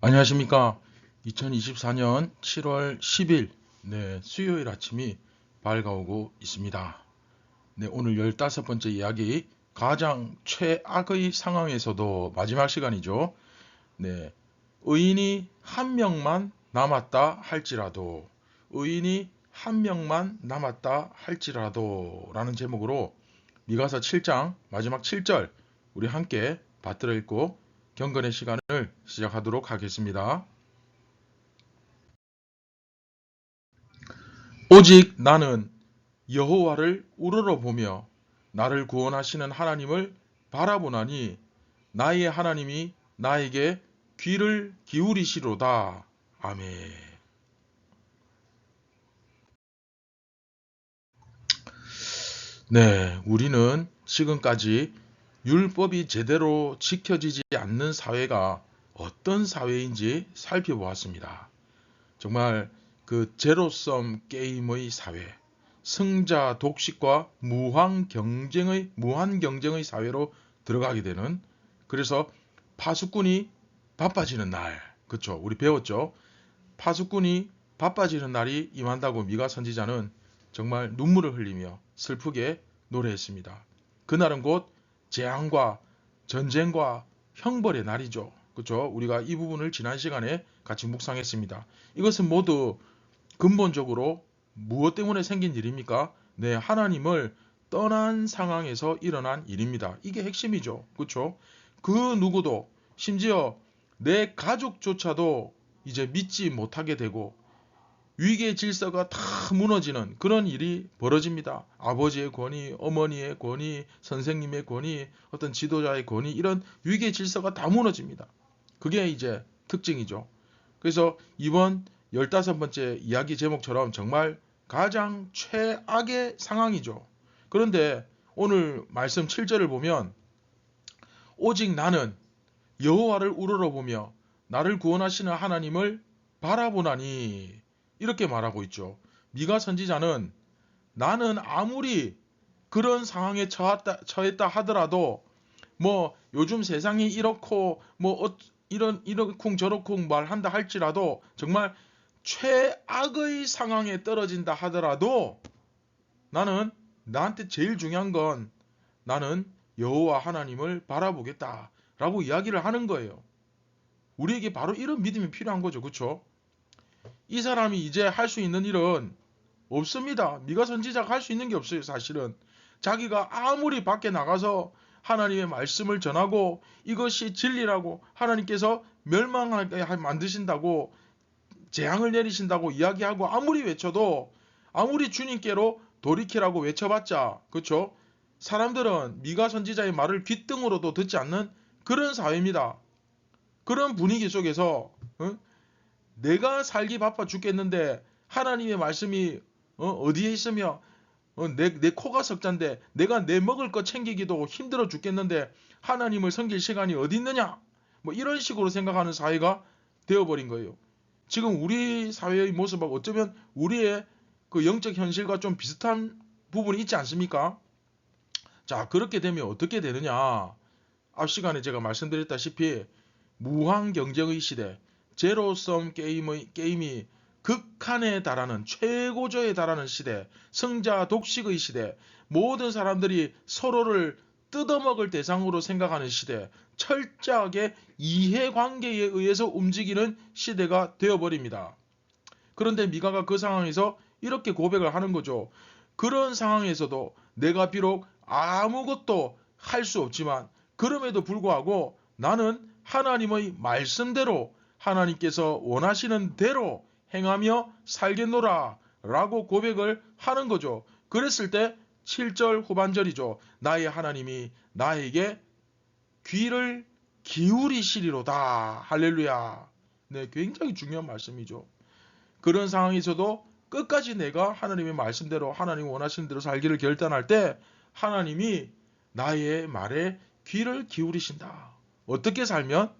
안녕하십니까. 2024년 7월 10일 수요일 아침이 밝아오고 있습니다. 오늘 15번째 이야기, 가장 최악의 상황에서도 마지막 시간이죠. 의인이 한 명만 남았다 할지라도, 의인이 한 명만 남았다 할지라도 라는 제목으로 미가서 7장 마지막 7절 우리 함께 받들어 읽고 경건의 시간을 시작하도록 하겠습니다. 오직 나는 여호와를 우러러보며 나를 구원하시는 하나님을 바라보나니 나의 하나님이 나에게 귀를 기울이시로다. 아멘. 우리는 지금까지 율법이 제대로 지켜지지 않는 사회가 어떤 사회인지 살펴보았습니다. 정말 그 제로섬 게임의 사회, 승자 독식과 무한 경쟁의 사회로 들어가게 되는, 그래서 파수꾼이 바빠지는 날, 그쵸? 우리 배웠죠? 파수꾼이 바빠지는 날이 임한다고 미가 선지자는 정말 눈물을 흘리며 슬프게 노래했습니다. 그날은 곧 재앙과 전쟁과 형벌의 날이죠. 그렇죠? 우리가 이 부분을 지난 시간에 같이 묵상했습니다. 이것은 모두 근본적으로 무엇 때문에 생긴 일입니까? 하나님을 떠난 상황에서 일어난 일입니다. 이게 핵심이죠. 그렇죠? 그 누구도, 심지어 내 가족조차도 이제 믿지 못하게 되고 위계 질서가 다 무너지는 그런 일이 벌어집니다. 아버지의 권위, 어머니의 권위, 선생님의 권위, 어떤 지도자의 권위, 이런 위계 질서가 다 무너집니다. 그게 이제 특징이죠. 그래서 이번 15번째 이야기 제목처럼 정말 가장 최악의 상황이죠. 그런데 오늘 말씀 7절을 보면 오직 나는 여호와를 우러러보며 나를 구원하시는 하나님을 바라보나니 이렇게 말하고 있죠. 미가 선지자는 나는 아무리 그런 상황에 처했다 하더라도 뭐 요즘 세상이 이렇고 뭐 이러쿵 저러쿵 말한다 할지라도 정말 최악의 상황에 떨어진다 하더라도 나는, 나한테 제일 중요한 건 나는 여호와 하나님을 바라보겠다 라고 이야기를 하는 거예요. 우리에게 바로 이런 믿음이 필요한 거죠. 그렇죠? 이 사람이 이제 할 수 있는 일은 없습니다. 미가 선지자가 할 수 있는 게 없어요. 사실은 자기가 아무리 밖에 나가서 하나님의 말씀을 전하고 이것이 진리라고, 하나님께서 멸망하게 만드신다고, 재앙을 내리신다고 이야기하고 아무리 외쳐도, 아무리 주님께로 돌이키라고 외쳐봤자, 그렇죠? 사람들은 미가 선지자의 말을 귓등으로도 듣지 않는 그런 사회입니다. 그런 분위기 속에서 내가 살기 바빠 죽겠는데 하나님의 말씀이 어디에 있으며 내 코가 석잔데 내가 내 먹을 거 챙기기도 힘들어 죽겠는데 하나님을 섬길 시간이 어디 있느냐, 뭐 이런 식으로 생각하는 사회가 되어버린 거예요. 지금 우리 사회의 모습하고 어쩌면 우리의 그 영적 현실과 좀 비슷한 부분이 있지 않습니까? 자, 그렇게 되면 어떻게 되느냐, 앞 시간에 제가 말씀드렸다시피 무한 경쟁의 시대, 제로섬 게임이 극한에 달하는, 최고조에 달하는 시대, 승자 독식의 시대, 모든 사람들이 서로를 뜯어먹을 대상으로 생각하는 시대, 철저하게 이해관계에 의해서 움직이는 시대가 되어버립니다. 그런데 미가가 그 상황에서 이렇게 고백을 하는 거죠. 그런 상황에서도 내가 비록 아무것도 할 수 없지만 그럼에도 불구하고 나는 하나님의 말씀대로, 하나님께서 원하시는 대로 행하며 살겠노라 라고 고백을 하는 거죠. 그랬을 때 7절 후반절이죠. 나의 하나님이 나에게 귀를 기울이시리로다. 할렐루야. 굉장히 중요한 말씀이죠. 그런 상황에서도 끝까지 내가 하나님의 말씀대로, 하나님 원하시는 대로 살기를 결단할 때 하나님이 나의 말에 귀를 기울이신다. 어떻게 살면?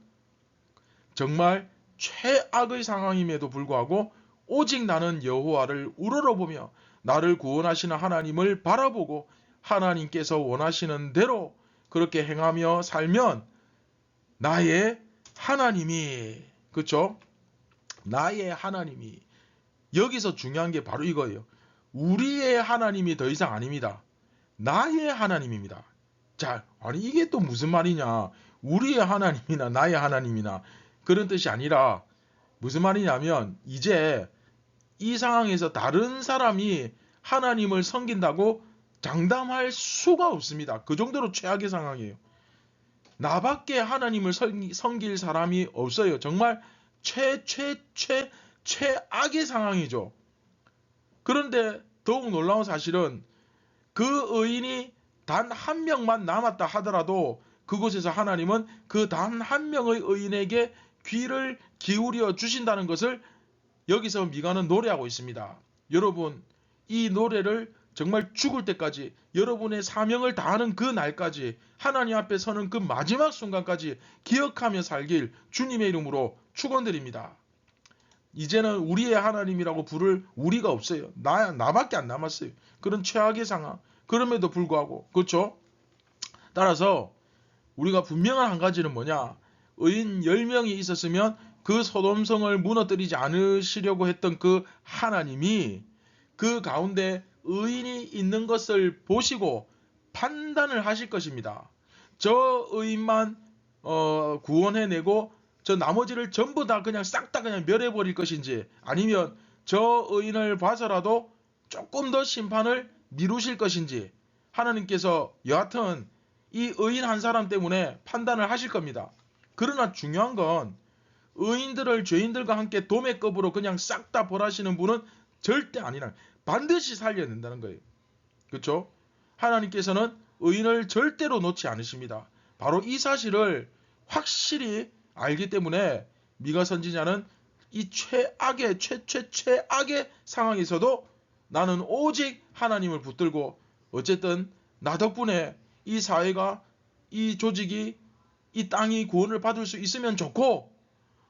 정말 최악의 상황임에도 불구하고 오직 나는 여호와를 우러러보며 나를 구원하시는 하나님을 바라보고 하나님께서 원하시는 대로 그렇게 행하며 살면 나의 하나님이 그렇죠? 나의 하나님이, 여기서 중요한 게 바로 이거예요. 우리의 하나님이 더 이상 아닙니다. 나의 하나님입니다. 자, 아니 이게 또 무슨 말이냐? 우리의 하나님이나 나의 하나님이나 그런 뜻이 아니라 무슨 말이냐면, 이제 이 상황에서 다른 사람이 하나님을 섬긴다고 장담할 수가 없습니다. 그 정도로 최악의 상황이에요. 나밖에 하나님을 섬길 사람이 없어요. 정말 최악의 상황이죠. 그런데 더욱 놀라운 사실은 그 의인이 단 한 명만 남았다 하더라도 그곳에서 하나님은 그 단 한 명의 의인에게 귀를 기울여 주신다는 것을 여기서 미가는 노래하고 있습니다. 여러분, 이 노래를 정말 죽을 때까지, 여러분의 사명을 다하는 그 날까지, 하나님 앞에 서는 그 마지막 순간까지 기억하며 살길 주님의 이름으로 축원드립니다. 이제는 우리의 하나님이라고 부를 우리가 없어요. 나밖에 안 남았어요. 그런 최악의 상황. 그럼에도 불구하고, 그렇죠? 따라서 우리가 분명한 한 가지는 뭐냐? 의인 10명이 있었으면 그 소돔성을 무너뜨리지 않으시려고 했던 그 하나님이 그 가운데 의인이 있는 것을 보시고 판단을 하실 것입니다. 저 의인만 구원해내고 저 나머지를 전부 다 그냥 싹 다 그냥 멸해버릴 것인지, 아니면 저 의인을 봐서라도 조금 더 심판을 미루실 것인지, 하나님께서 여하튼 이 의인 한 사람 때문에 판단을 하실 겁니다. 그러나 중요한 건 의인들을 죄인들과 함께 도매급으로 그냥 싹 다 벌하시는 분은 절대 아니라 반드시 살려낸다는 거예요. 그렇죠? 하나님께서는 의인을 절대로 놓지 않으십니다. 바로 이 사실을 확실히 알기 때문에 미가 선지자는 이 최악의 최악의 상황에서도 나는 오직 하나님을 붙들고, 어쨌든 나 덕분에 이 사회가, 이 조직이, 이 땅이 구원을 받을 수 있으면 좋고,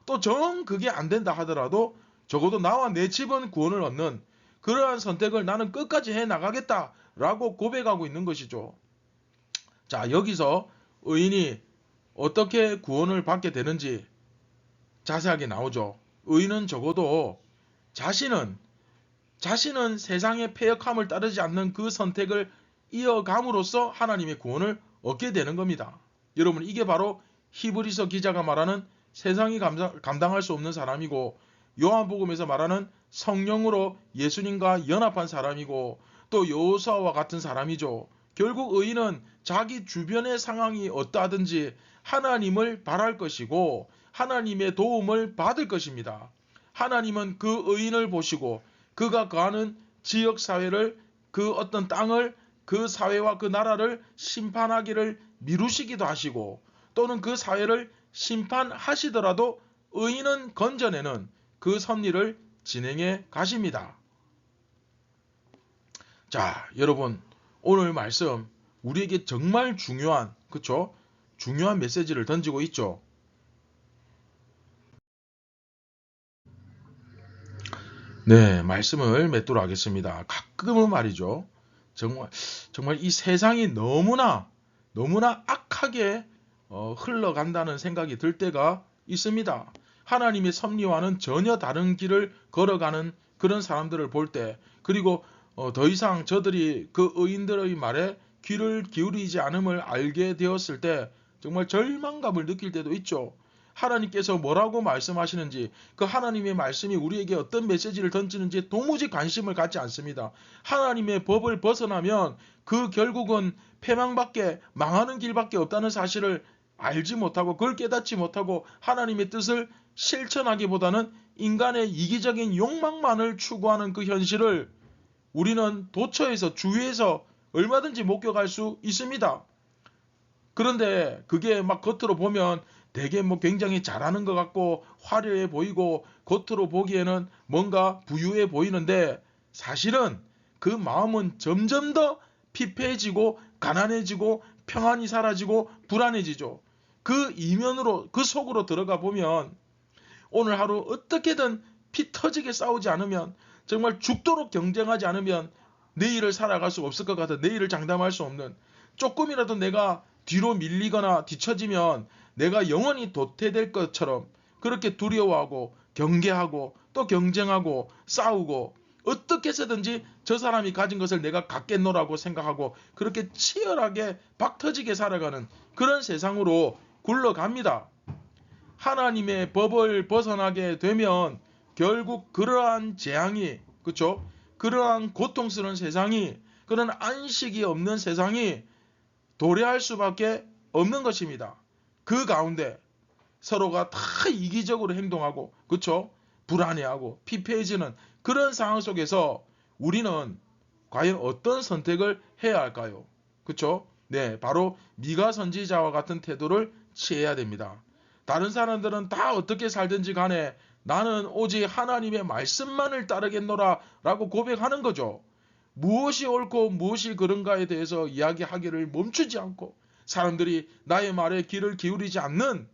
또 정 그게 안 된다 하더라도 적어도 나와 내 집은 구원을 얻는 그러한 선택을 나는 끝까지 해나가겠다라고 고백하고 있는 것이죠. 자, 여기서 의인이 어떻게 구원을 받게 되는지 자세하게 나오죠. 의인은 적어도 자신은 세상의 패역함을 따르지 않는 그 선택을 이어감으로써 하나님의 구원을 얻게 되는 겁니다. 여러분, 이게 바로 히브리서 기자가 말하는 세상이 감당할 수 없는 사람이고, 요한복음에서 말하는 성령으로 예수님과 연합한 사람이고, 또 여호수아와 같은 사람이죠. 결국 의인은 자기 주변의 상황이 어떠하든지 하나님을 바랄 것이고 하나님의 도움을 받을 것입니다. 하나님은 그 의인을 보시고 그가 거하는 지역사회를, 그 어떤 땅을, 그 사회와 그 나라를 심판하기를 미루시기도 하시고, 또는 그 사회를 심판하시더라도 의인은 건져내는 그 섭리를 진행해 가십니다. 자, 여러분, 오늘 말씀 우리에게 정말 중요한, 그쵸? 중요한 메시지를 던지고 있죠. 네, 말씀을 맺도록 하겠습니다. 가끔은 말이죠. 정말 이 세상이 너무나 악하게 흘러간다는 생각이 들 때가 있습니다. 하나님의 섭리와는 전혀 다른 길을 걸어가는 그런 사람들을 볼 때, 그리고 더 이상 저들이 그 의인들의 말에 귀를 기울이지 않음을 알게 되었을 때 정말 절망감을 느낄 때도 있죠. 하나님께서 뭐라고 말씀하시는지, 그 하나님의 말씀이 우리에게 어떤 메시지를 던지는지 도무지 관심을 갖지 않습니다. 하나님의 법을 벗어나면 그 결국은 패망밖에, 망하는 길밖에 없다는 사실을 알지 못하고, 그걸 깨닫지 못하고 하나님의 뜻을 실천하기보다는 인간의 이기적인 욕망만을 추구하는 그 현실을 우리는 도처에서, 주위에서 얼마든지 목격할 수 있습니다. 그런데 그게 막 겉으로 보면 되게 굉장히 잘하는 것 같고 화려해 보이고 겉으로 보기에는 뭔가 부유해 보이는데, 사실은 그 마음은 점점 더 피폐해지고 가난해지고 평안이 사라지고 불안해지죠. 그 이면으로, 그 속으로 들어가 보면 오늘 하루 어떻게든 피 터지게 싸우지 않으면, 정말 죽도록 경쟁하지 않으면 내일을 살아갈 수 없을 것 같아. 내일을 장담할 수 없는, 조금이라도 내가 뒤로 밀리거나 뒤처지면 내가 영원히 도태될 것처럼 그렇게 두려워하고 경계하고 또 경쟁하고 싸우고 어떻게 해서든지 저 사람이 가진 것을 내가 갖겠노라고 생각하고 그렇게 치열하게 박터지게 살아가는 그런 세상으로 굴러갑니다. 하나님의 법을 벗어나게 되면 결국 그러한 재앙이, 그렇죠? 그러한 고통스러운 세상이, 그런 안식이 없는 세상이 도래할 수밖에 없는 것입니다. 그 가운데 서로가 다 이기적으로 행동하고, 그렇죠? 불안해하고 피폐해지는 그런 상황 속에서 우리는 과연 어떤 선택을 해야 할까요? 그렇죠? 네, 바로 미가 선지자와 같은 태도를 취해야 됩니다. 다른 사람들은 다 어떻게 살든지 간에 나는 오직 하나님의 말씀만을 따르겠노라 라고 고백하는 거죠. 무엇이 옳고 무엇이 그런가에 대해서 이야기하기를 멈추지 않고 사람들이 나의 말에 귀를 기울이지 않는,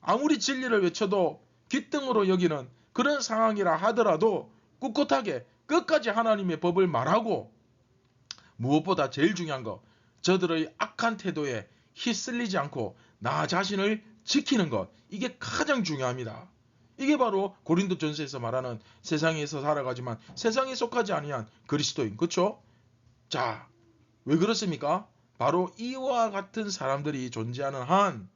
아무리 진리를 외쳐도 귓등으로 여기는 그런 상황이라 하더라도 꿋꿋하게 끝까지 하나님의 법을 말하고, 무엇보다 제일 중요한 거, 저들의 악한 태도에 휩쓸리지 않고 나 자신을 지키는 것, 이게 가장 중요합니다. 이게 바로 고린도전서에서 말하는 세상에서 살아가지만 세상에 속하지 아니한 그리스도인, 그렇죠? 자, 왜 그렇습니까? 바로 이와 같은 사람들이 존재하는 한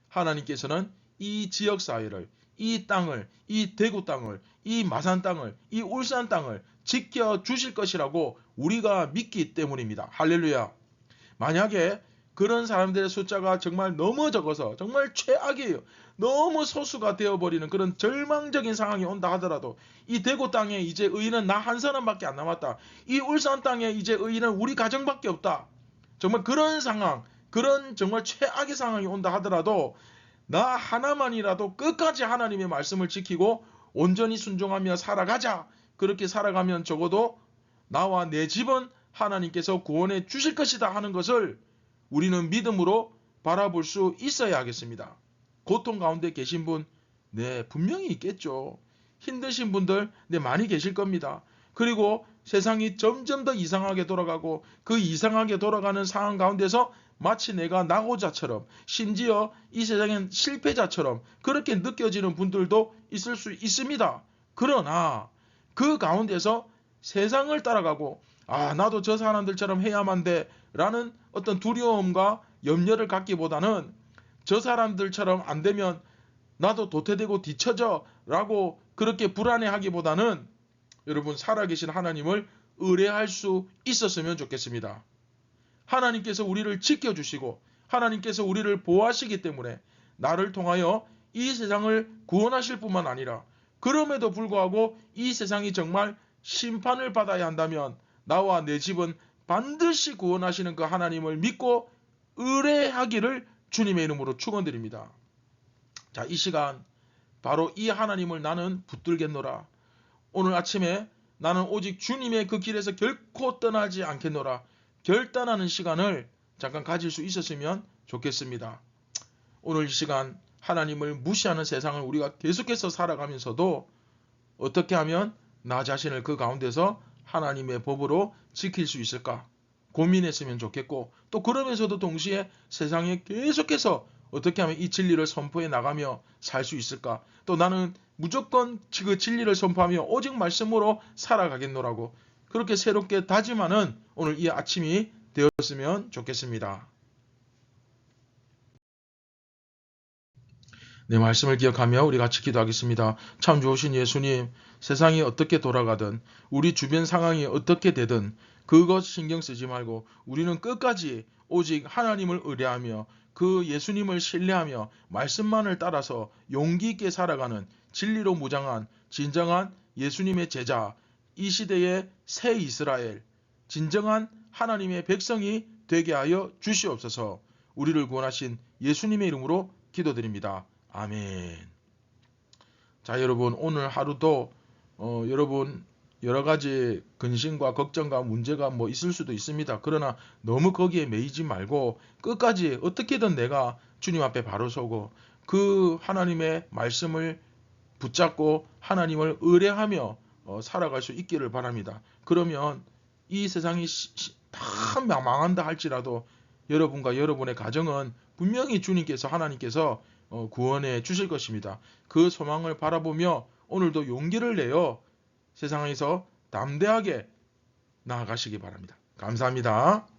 하나님께서는 이 지역사회를, 이 땅을, 이 대구 땅을, 이 마산 땅을, 이 울산 땅을 지켜주실 것이라고 우리가 믿기 때문입니다. 할렐루야. 만약에 그런 사람들의 숫자가 정말 너무 적어서 정말 최악이에요. 너무 소수가 되어버리는 그런 절망적인 상황이 온다 하더라도 이 대구 땅에 이제 의인은 나 한 사람밖에 안 남았다. 이 울산 땅에 이제 의인은 우리 가정밖에 없다. 정말 그런 상황, 그런 정말 최악의 상황이 온다 하더라도 나 하나만이라도 끝까지 하나님의 말씀을 지키고 온전히 순종하며 살아가자. 그렇게 살아가면 적어도 나와 내 집은 하나님께서 구원해 주실 것이다 하는 것을 우리는 믿음으로 바라볼 수 있어야 하겠습니다. 고통 가운데 계신 분, 네, 분명히 있겠죠. 힘드신 분들, 네, 많이 계실 겁니다. 그리고 세상이 점점 더 이상하게 돌아가고 그 이상하게 돌아가는 상황 가운데서 마치 내가 낙오자처럼, 심지어 이 세상엔 실패자처럼 그렇게 느껴지는 분들도 있을 수 있습니다. 그러나 그 가운데서 세상을 따라가고 나도 저 사람들처럼 해야만 돼 라는 어떤 두려움과 염려를 갖기보다는 저 사람들처럼 안 되면 나도 도태되고 뒤처져 라고 그렇게 불안해하기보다는 여러분, 살아계신 하나님을 의뢰할 수 있었으면 좋겠습니다. 하나님께서 우리를 지켜주시고 하나님께서 우리를 보호하시기 때문에 나를 통하여 이 세상을 구원하실 뿐만 아니라, 그럼에도 불구하고 이 세상이 정말 심판을 받아야 한다면 나와 내 집은 반드시 구원하시는 그 하나님을 믿고 의뢰하기를 주님의 이름으로 축원드립니다. 자, 이 시간 바로 이 하나님을 나는 붙들겠노라. 오늘 아침에 나는 오직 주님의 그 길에서 결코 떠나지 않겠노라. 결단하는 시간을 잠깐 가질 수 있었으면 좋겠습니다. 오늘 이 시간 하나님을 무시하는 세상을 우리가 계속해서 살아가면서도 어떻게 하면 나 자신을 그 가운데서 하나님의 법으로 지킬 수 있을까 고민했으면 좋겠고, 또 그러면서도 동시에 세상에 계속해서 어떻게 하면 이 진리를 선포해 나가며 살 수 있을까, 또 나는 무조건 그 진리를 선포하며 오직 말씀으로 살아가겠노라고 그렇게 새롭게 다짐하는 오늘 이 아침이 되었으면 좋겠습니다. 네, 말씀을 기억하며 우리 같이 기도하겠습니다. 참 좋으신 예수님, 세상이 어떻게 돌아가든 우리 주변 상황이 어떻게 되든 그것 신경 쓰지 말고 우리는 끝까지 오직 하나님을 의뢰하며 그 예수님을 신뢰하며 말씀만을 따라서 용기 있게 살아가는 진리로 무장한 진정한 예수님의 제자, 이 시대의 새 이스라엘, 진정한 하나님의 백성이 되게 하여 주시옵소서. 우리를 구원하신 예수님의 이름으로 기도드립니다. 아멘. 자, 여러분, 오늘 하루도 여러분 여러 가지 근심과 걱정과 문제가 있을 수도 있습니다. 그러나 너무 거기에 매이지 말고 끝까지 어떻게든 내가 주님 앞에 바로 서고 그 하나님의 말씀을 붙잡고 하나님을 의뢰하며 살아갈 수 있기를 바랍니다. 그러면 이 세상이 다 망한다 할지라도 여러분과 여러분의 가정은 분명히 주님께서, 하나님께서 구원해 주실 것입니다. 그 소망을 바라보며 오늘도 용기를 내어 세상에서 담대하게 나아가시기 바랍니다. 감사합니다.